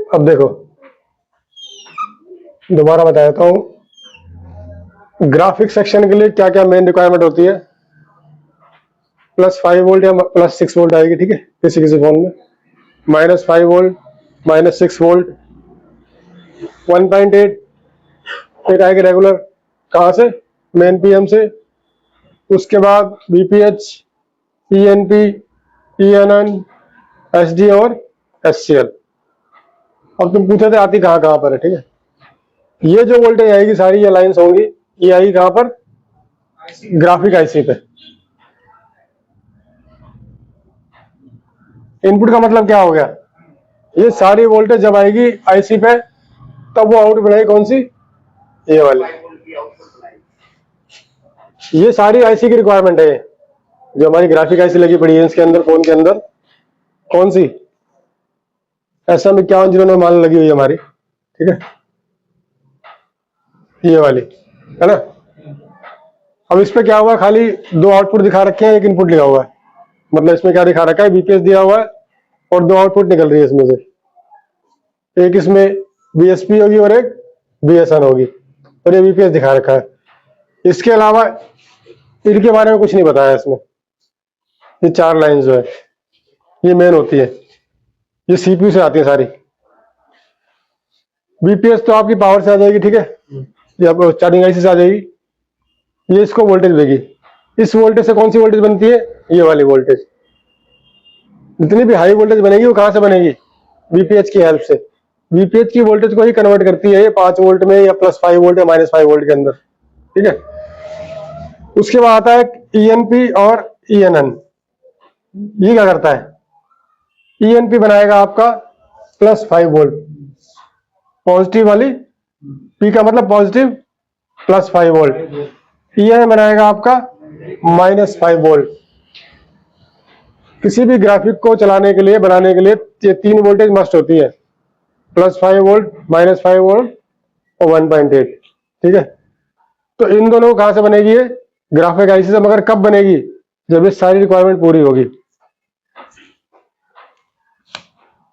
अब देखो दोबारा बता देता हूँ, ग्राफिक सेक्शन के लिए क्या क्या मेन रिक्वायरमेंट होती है। +5 वोल्ट या +6 वोल्ट आएगी, ठीक है, किसी किसी फोन में -5 वोल्ट, -6 वोल्ट, 1.8 एक आएगी रेगुलर, कहाँ से, मेन पीएम से। उसके बाद बीपीएच, ईएनपी, ईएनएन, एसडी और एससीएल। अब तुम पूछे थे आती कहाँ कहाँ पर है, ठीक है। ये जो वोल्टेज आएगी सारी ये लाइंस होंगी, ये आएगी कहाँ पर, ग्राफिक आईसी पे। इनपुट का मतलब क्या हो गया, ये सारी वोल्टेज जब आएगी आईसी पे तब वो आउटपुट बनाएगी कौन सी, ये वाली। ये सारी आईसी की रिक्वायरमेंट है, जो हमारी ग्राफिक आईसी लगी पड़ी है इसके अंदर, फोन के अंदर कौन सी, SM5109 मान लगी हुई है हमारी, ठीक है, ये वाली है ना। अब इस पे क्या हुआ, खाली 2 आउटपुट दिखा रखे हैं, एक इनपुट लिखा हुआ है, मतलब इसमें क्या दिखा रखा है, बीपीएस दिया हुआ है और 2 आउटपुट निकल रही है इसमें से, एक इसमें बीएसपी होगी और एक बीएसएन होगी, और ये बीपीएस दिखा रखा है। इसके अलावा इनके बारे में कुछ नहीं बताया इसमें। ये 4 लाइन जो है ये मेन होती है, ये सीपीयू से आती है सारी। बीपीएस तो आपकी पावर से आ जाएगी, ठीक है, ये आपको चार्जिंग आईसी से आ जाएगी, ये इसको वोल्टेज देगी। इस वोल्टेज से कौन सी वोल्टेज बनती है, ये वाली वोल्टेज। जितनी भी हाई वोल्टेज बनेगी वो कहां से बनेगी, बीपीएच की हेल्प से। बीपीएच की वोल्टेज को ही कन्वर्ट करती है ये 5 वोल्ट में, या +5 वोल्ट या -5 वोल्ट के अंदर, ठीक है। उसके बाद आता है ईएनपी और ईएनएन। ये क्या करता है, ईएनपी बनाएगा आपका +5 वोल्ट, पॉजिटिव वाली, पी का मतलब पॉजिटिव, +5 वोल्ट। ईएनएन बनाएगा आपका -5 वोल्ट। किसी भी ग्राफिक को चलाने के लिए, बनाने के लिए ये 3 वोल्टेज मस्ट होती है, +5 वोल्ट, -5 वोल्ट और 1.8, ठीक है। तो इन दोनों कहां से बनेगी, ये ग्राफिक आईसी से, मगर कब बनेगी, जब ये सारी रिक्वायरमेंट पूरी होगी।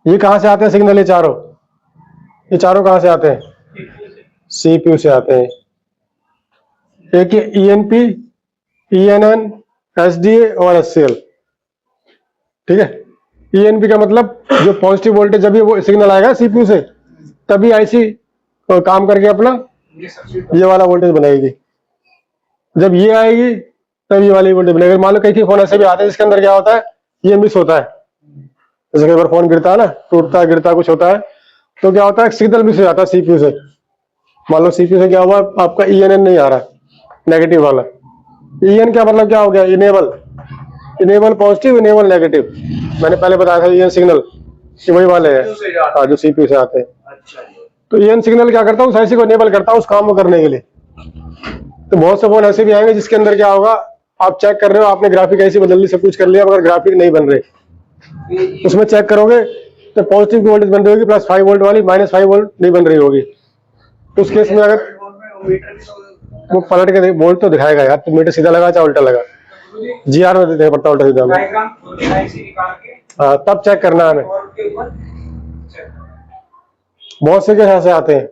ये कहां से आते हैं सिग्नल, ये चारों कहां से आते हैं, सीपीयू से आते हैं। एक ईएनपी, ईएनएन, एसडीए और एससीएल, ठीक है। ईएनपी का मतलब जो पॉजिटिव वोल्टेज, जब ये सिग्नल आएगा सीपीयू से तभी आईसी काम करके अपना ये वाला वोल्टेज बनाएगी। जब ये आएगी तब ये वाली वोल्टेज बनेगी। मान लो कई फोन ऐसे भी आते हैं जिसके अंदर क्या होता है, ये मिस होता है, जैसे कई बार फोन गिरता है ना, टूटता है, गिरता कुछ होता है, तो क्या होता है, सिग्नल मिस हो जाता है सीपीयू से। मान लो सीपीयू से क्या हुआ, आपका ईएनएन नहीं आ रहा, नेगेटिव वाला। ईएन क्या मतलब क्या हो गया, इनेबल पॉजिटिव, इनेबल नेगेटिव। मैंने पहले बताया था ईएन सिग्नल वही वाले हैं जो सीपीयू से आते हैं। तो ईएन सिग्नल क्या करता है, उस आईसी को इनेबल करता है उस काम को करने के लिए। तो बहुत से फोन ऐसे भी आएंगे जिसके अंदर क्या होगा, आप चेक कर रहे हो, आपने ग्राफिक आईसी बदल ली, सब कुछ कर लिया, मगर ग्राफिक नहीं बन रहे, उसमें चेक करोगे तो पॉजिटिव की वोल्टेज बन रही होगी, +5 वोल्ट वाली, -5 वोल्ट नहीं बन रही होगी। उस केस में अगर वो पलट के वोल्ट तो दिखाएगा यार, तो मीटर सीधा लगा चाहे उल्टा लगा, जीआर में देना पड़ता उल्टा सीधा में, हाँ तब चेक करना हमें। बहुत से केस ऐसे आते हैं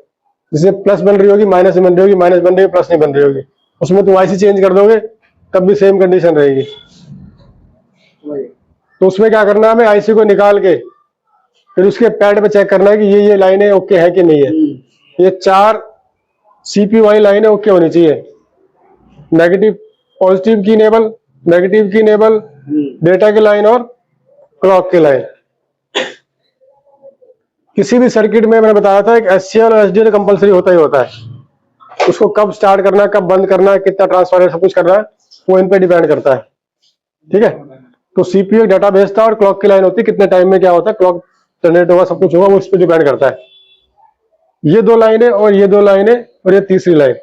जिससे प्लस बन रही होगी, माइनस बन रही होगी, माइनस बन रही होगी, प्लस नहीं बन रही होगी, उसमें तुम आईसी चेंज कर दोगे तब भी सेम कंडीशन रहेगी। तो उसमें क्या करना है, हमें आईसी को निकाल के फिर उसके पैड पे चेक करना है कि ये लाइनें ओके है कि नहीं है। ये 4 सीपीयू वाली लाइनें ओके होनी चाहिए, नेगेटिव पॉजिटिव की इनेबल, नेगेटिव की इनेबल, डेटा की लाइन और क्लॉक की लाइन। किसी भी सर्किट में मैंने बताया था एक एससीएल और एसडीएल कंपलसरी होता ही होता है। उसको कब स्टार्ट करना है, कब बंद करना है, कितना ट्रांसफर सब कुछ करना है, वो इन पे डिपेंड करता है, ठीक है। तो सीपीयू डाटा भेजता है और क्लॉक की लाइन होती है, कितने टाइम में क्या होता है, क्लॉक जनरेट होगा, सब कुछ होगा, वो इस पर डिपेंड करता है। ये 2 लाइनें और ये 2 लाइनें और ये तीसरी लाइन,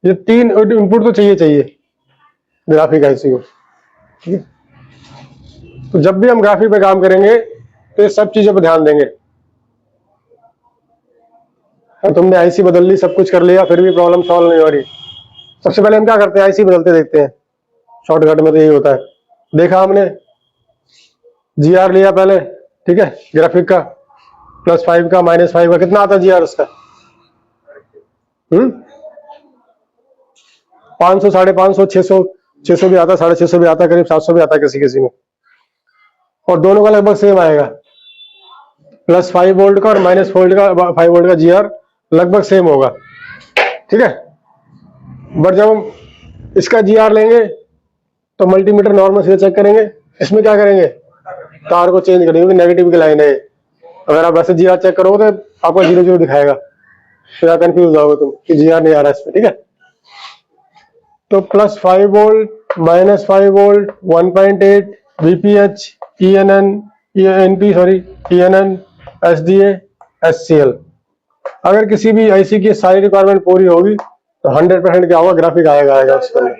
ये 3 इनपुट तो चाहिए ग्राफिक आईसी को, ठीक है। तो जब भी हम ग्राफिक पे काम करेंगे तो ये सब चीजों पर ध्यान देंगे। और तुमने आईसी बदल ली, सब कुछ कर लिया, फिर भी प्रॉब्लम सॉल्व नहीं हो रही, सबसे पहले हम क्या करते हैं, आईसी बदलते देखते हैं। शॉर्टकट में तो यही होता है। देखा हमने, जीआर लिया पहले, ठीक है, ग्राफिक का +5 का -5 का कितना आता है GR उसका? 500, 550, 600, 600 भी आता है, 650 भी आता है, करीब 700 भी आता है किसी किसी में, और दोनों का लगभग सेम आएगा। +5 वोल्ट का और -5 वोल्ट का GR लगभग सेम होगा, ठीक है। बट जब हम इसका GR लेंगे तो मल्टीमीटर नॉर्मल से चेक करेंगे, इसमें क्या करेंगे, तार को चेंज करेंगे, नेगेटिव की लाइन है। अगर आप वैसे GR चेक करोगे तो आपको 0 0 दिखाएगा, फिर आप कंफ्यूज होगे तुम कि GR नहीं आ रहा इसमें, ठीक है। तो +5 volt, -5 volt, 1.8 VPH, ENN, SDA, SCL। अगर किसी भी IC की सारी रिक्वायरमेंट पूरी होगी तो 100% क्या होगा, ग्राफिक आएगा उसके अंदर।